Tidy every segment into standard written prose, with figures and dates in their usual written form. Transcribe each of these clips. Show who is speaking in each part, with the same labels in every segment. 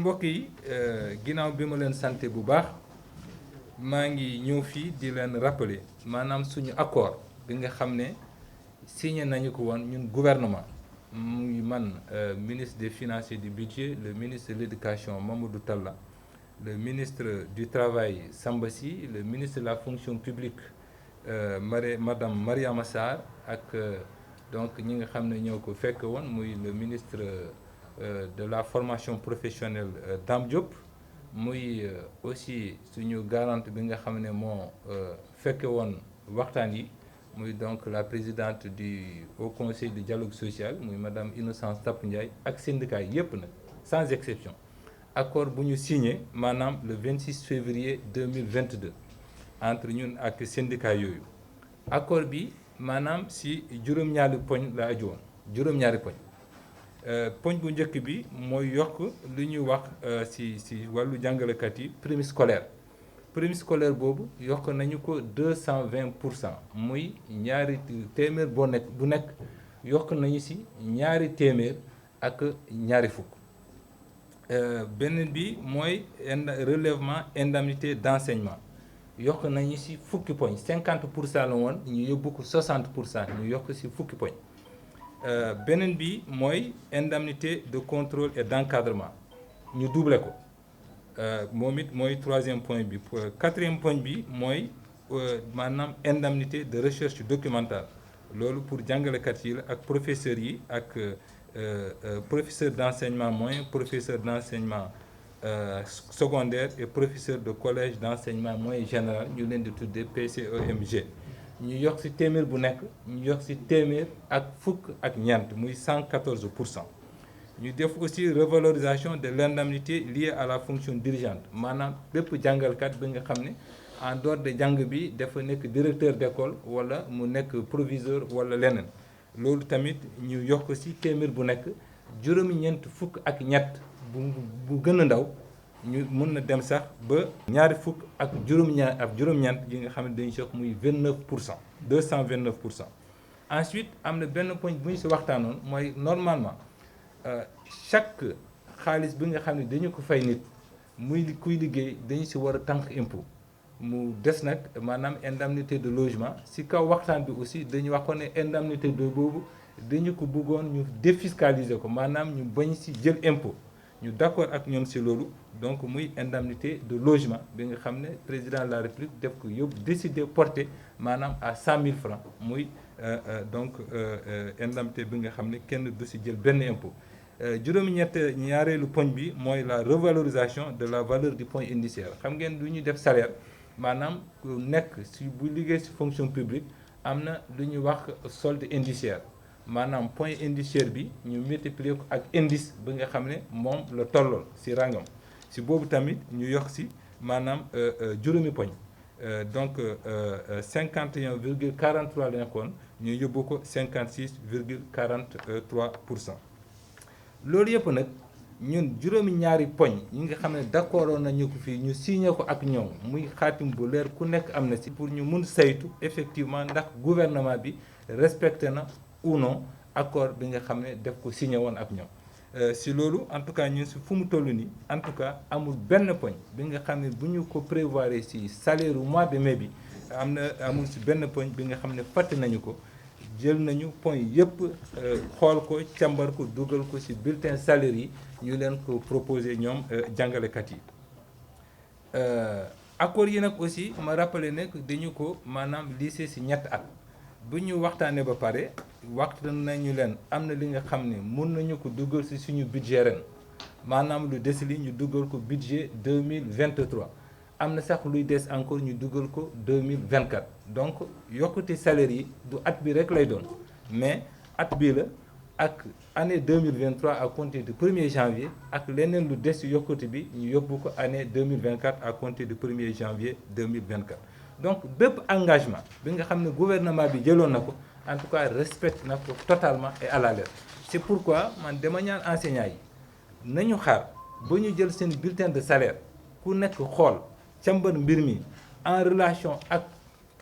Speaker 1: mbokk yi ginnaaw bi ma leen santé bu baax maa ngi ñëw fii di leen rappeler maanaam suñu accord bi nga xam ne signé nañu ko woon ñun gouvernement muy man ministre des finances et du budget, le ministre de l'éducation Mamadou Talla, le ministre du travail Samba Sy, le ministre de la fonction publique madame Mariama Sarr ak donc ñi nga xam ne ñoo ko fekk woon muy le ministre de la formation professionnelle Dame Diop, muy aussi suñu garante bi nga xam ne moo fekke woon waxtaan yi muy donc la présidente du Haut Conseil du dialogue social muy madame Innocence Ntap Ndiaye ak syndicat yépp nag sans exception accord bu ñu signé maanaam le 26 février 2022 entre ñun ak syndicat yooyu. Accord bi maanaam si juróom-ñaari poñ la aju woon juróom-ñaari poñ poñ bu njëkk bi mooy yokk lu ñuy wax si wàllu jàngalekat yi prime scolaire boobu yokk nañu ko 220%, muy ñaari téeméer bu nekk yokk nañu si ñaari téeméer ak ñaari fukk. beneen bi mooy relèvement indemnité d'enseignement yokk nañu si fukki poñ 50% la woon ñu yóbbu ko 60%, ñu yokk si fukki poñ. beneen bi mooy indemnité de contrôle et d'encadrement ñu doublé ko moom it mooy troisième point bi. quatrième point bi mooy maanaam indemnité de recherche documentale loolu pour jàngalekat yi la ak professeurs yi ak professeur d'enseignement moyen, professeur d'enseignement secondaire et professeur de collège d'enseignement moyen général ñu leen di tuddee PCEMG. ñu yokk ci téeméer bu nekk ñu yokk ci téeméer ak fukk ak ñeent muy 114%. ñu def aussi revalorisation de l'indemnité liée à la fonction dirigeante maanaam bépp jàngalkat bi nga xam ne en dehors de jàng bi dafa nekk directeur d'école wala mu nekk proviseur wala leneen loolu tamit ñu yokk ci téeméer bu nekk juróomi ñeent fukk ak ñett bu gën a ndaw ñu mën na dem sax ba ñaari fukk ak juróom-ñeent yi nga xam ne dañu soog muy 29%, 229%. ensuite am na benn point bu ñu ci waxtaanoon mooy normalement chaque xaalis bi nga xam ne dañu ko fay nit muy kuy liggéey dañu ci war a tànk impôt mu des nag maanaam indemnité de logement ci kaw waxtaan bi aussi dañu waxoon ne indemnité de boobu dañu ko bëggoon ñu défiscaliser ko maanaam ñu bañ ci jël impôt ñu d'accord ak ñoom ci loolu donc muy indemnité de logement bi nga xam ne président de la république def ko yóbbu décider porter maanaam à 100 000 francs muy donc indemnité bi nga xam ne kenn du ci jël benn impôt. ñaareelu poñ bi mooy la revalorisation de la valeur du point indiciaire. xam ngeen lu ñuy def salaire maanaam ku nekk ci bu liggéey ci fonction publique am na lu ñuy wax solde indiciaire maanaam point indiciaire bi ñu multiplier ko ak indice bi nga xam ne moom la tollool ci rangam ci boobu tamit ñu yokk ci maanaam juróomi poñ donc 51,43 la nekkoon ñu yóbbu ko 56,43%. loolu yëpp nag ñun juróomi ñaari poñ yi nga xam ne d'accord nañu ko fii ñu signé ko ak ñoom muy xaatim bu leer ku nekk am na ci pour ñu mun saytu effectivement ndax gouvernement bi respecté na ou non accord bi nga xam ne def ko signé woon ak ñoom. ci loolu en tout cas ñun ci fu mu toll nii en tout cas amul benn poñ bi nga xam ne bu ñu ko prévoir ci salaire mois de mai bi amul ci benn poñ bi nga xam ne fàtte nañu ko. jël nañu point yëpp xool ko càmbar ko dugal ko ci bulletin salaire yi ñu leen ko proposé ñoom jàngalekat yi. accord yi nag aussi ma rappelé ne dañu ko maanaam lycée ci ñett at bu ñu waxtaanee ba pare waxtaan nañu leen am na li nga xam ne mun nañu ko dugal ci suñu budget ren maanaam lu des li ñu dugal ko budget 2023. am na sax luy des encore ñu dugal ko 2024 donc yokkute salaire yi du at bi rek lay doon mais at bii la ak année 2023 à compter du 1er janvier ak leneen lu des yokkute bi ñu yóbbu ko année 2024 à compter du 1er janvier 2024. donc bépp engagement bi nga xam ne gouvernement bi jëloon na ko en tout cas respecte na ko totalement et à la lettre. c'est pourquoi man dama ñaan enseignants yi nañu xaar ba ñu jël seen bulletin de salaire ku nekk xool càmbar mbir mi en relation ak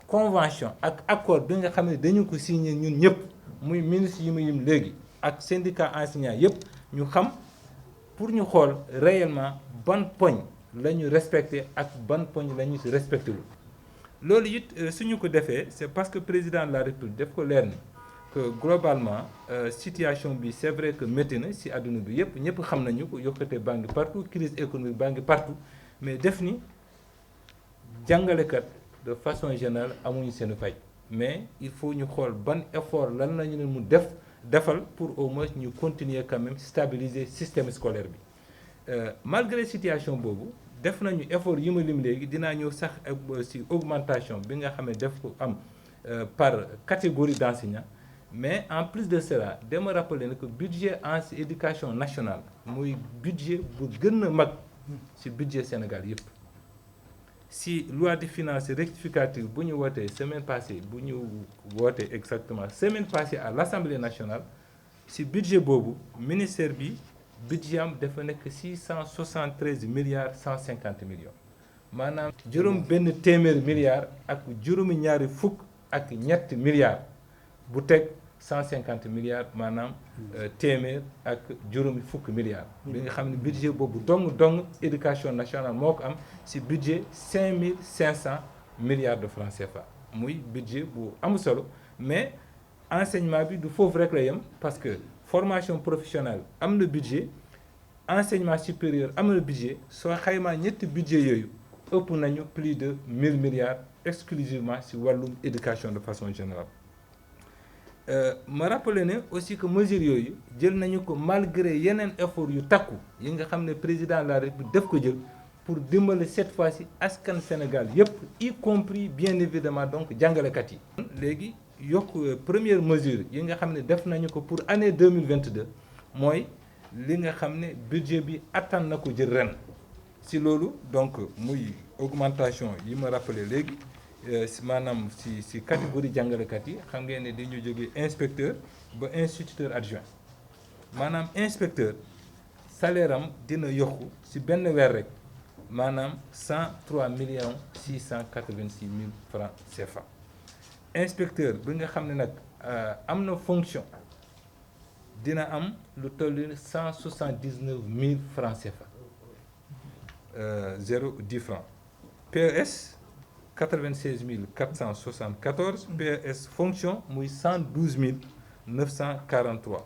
Speaker 1: convention ak accord bi nga xam ne dañu ko signé ñun ñëpp muy ministre yi mu yim léegi ak syndicat enseignant yëpp ñu xam pour ñu xool réellement ban poñ la ñu respecté ak ban poñ la ñu si respecté wul. loolu it suñu ko defee c'est parce que président de la République def ko leer ni que globalement situation bi c'est vrai que métti na si àdduna bi yëpp ñëpp xam nañu ko yokkate baa ngi partout crise économique baa ngi partout mais def ni jàngalekat de façon générale amuñu seen fay mais il faut ñu xool ban effort lan la ñu leen mu defal pour au moins ñu continuer quand même stabiliser système scolaire bi malgré situation boobu def nañu effort yi ma lim léegi dinaa ñëw sax ci augmentation bi nga xam ne def ko am par catégorie d'enseignants mais en plus de cela dama rappeler ne que budget en éducation nationale muy budget bu gën a mag ci budget Sénégal yëpp si loi de finances rectificative bu ñu wootee semaine passée bu ñu wootee exactement semaine passée à l'Assemblée nationale si budget boobu ministère bi budget am dafa nekk 673 milliards 150 millions maanaam juróom benn téeméer milliards ak juróomi ñaari fukk ak ñetti milliards bu teg 150 milliards maanaam téeméer ak juróomi fukk milliards bi nga xam ne budget boobu dong éducation nationale moo ko am ci budget 5500 milliards de francs CFA muy budget bu am solo mais enseignement bi du foofu rek la yem parce que formation professionnelle am na budget enseignement supérieur am na budget soo xaymaa ñetti budget yooyu ëpp nañu plus de 1000 milliards exclusivement ci wàllum éducation de façon générale ma rappelé ne aussi que mesures yooyu jël nañu ko malgré yeneen effort yu takku yi nga xam ne président de la République def ko jël pour dimbali cette fois-ci askan Sénégal yépp y compris bien évidemment donc jàngalekat yi léegi yokk première mesure yi nga xam ne def nañu ko pour année 2022 mooy li nga xam ne budget bi attan na ko jël ren si loolu donc muy augmentation yi ma rappelé léegi maanaam si catégorie jàngalekat yi xam ngeen ne dañu jógee inspecteur ba instituteur adjoint maanaam inspecteur salaire am dina yokku si benn weer rek maanaam 103 millions 686 mille francs CFA inspecteur bi nga xam ne nag am na fonction dina am lu toll 179 mille francs CFA 0,10 francs PS 96 474 PS fonction muy 112 943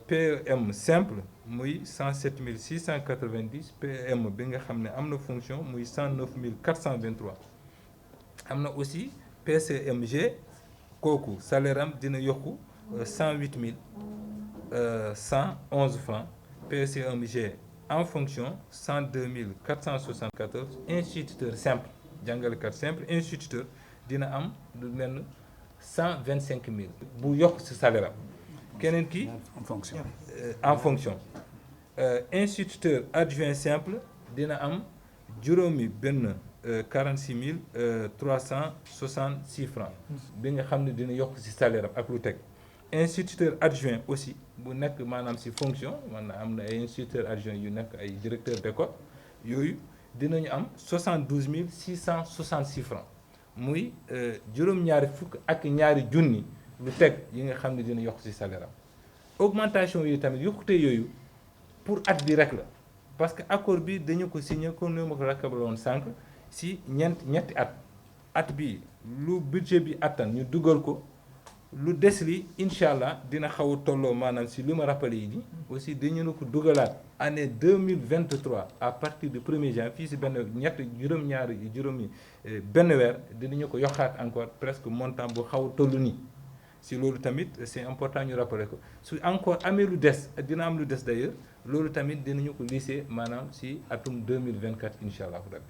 Speaker 1: PM simple muy 107 690 PM bi nga xam ne am na fonction muy 109 423 am na aussi PCMG kooku salaire am dina yokku 108 111 francs PCMG en fonction 102 474 instituteur simple jàngalekat simple instituteur dina am lu mel 125 000 bu yokk ci salaire am keneen ki en fonction instituteur adjoint simple dina am juróomi benn 46 366 francs bi nga xam ne dina yokk ci salaire am ak lu teg instituteur adjoint aussi bu nekk maanaam ci fonction maanaam am na ay instituteur adjoint yu nekk ay directeur d'école yooyu dinañu am 72 666 francs muy juróom-ñaari fukk ak ñaari junni lu teg yi nga xam ne dina yokk ci salaire am augmentation yooyu tamit yokkute yooyu pour at bi rek la parce que accord bi dañu ko signé comme ni ma ko rakkabal woon sànq ci ñetti at bi lu budget bi attan ñu dugal ko lu des li incha allah dina xaw a tolloo maanaam ci li ma rappelé yi aussi dañu ko dugalaat année 2023 à partir du 1er janvier fii ci benn juróomi benn weer dinañu ko yokkaat encore presque montant bu xaw a toll nii ci loolu tamit c'est important ñu rappeler ko su encore amee lu des dina am lu des d'ailleurs loolu tamit dinañu ko lycée maanaam ci atum 2024 incha allah rabbi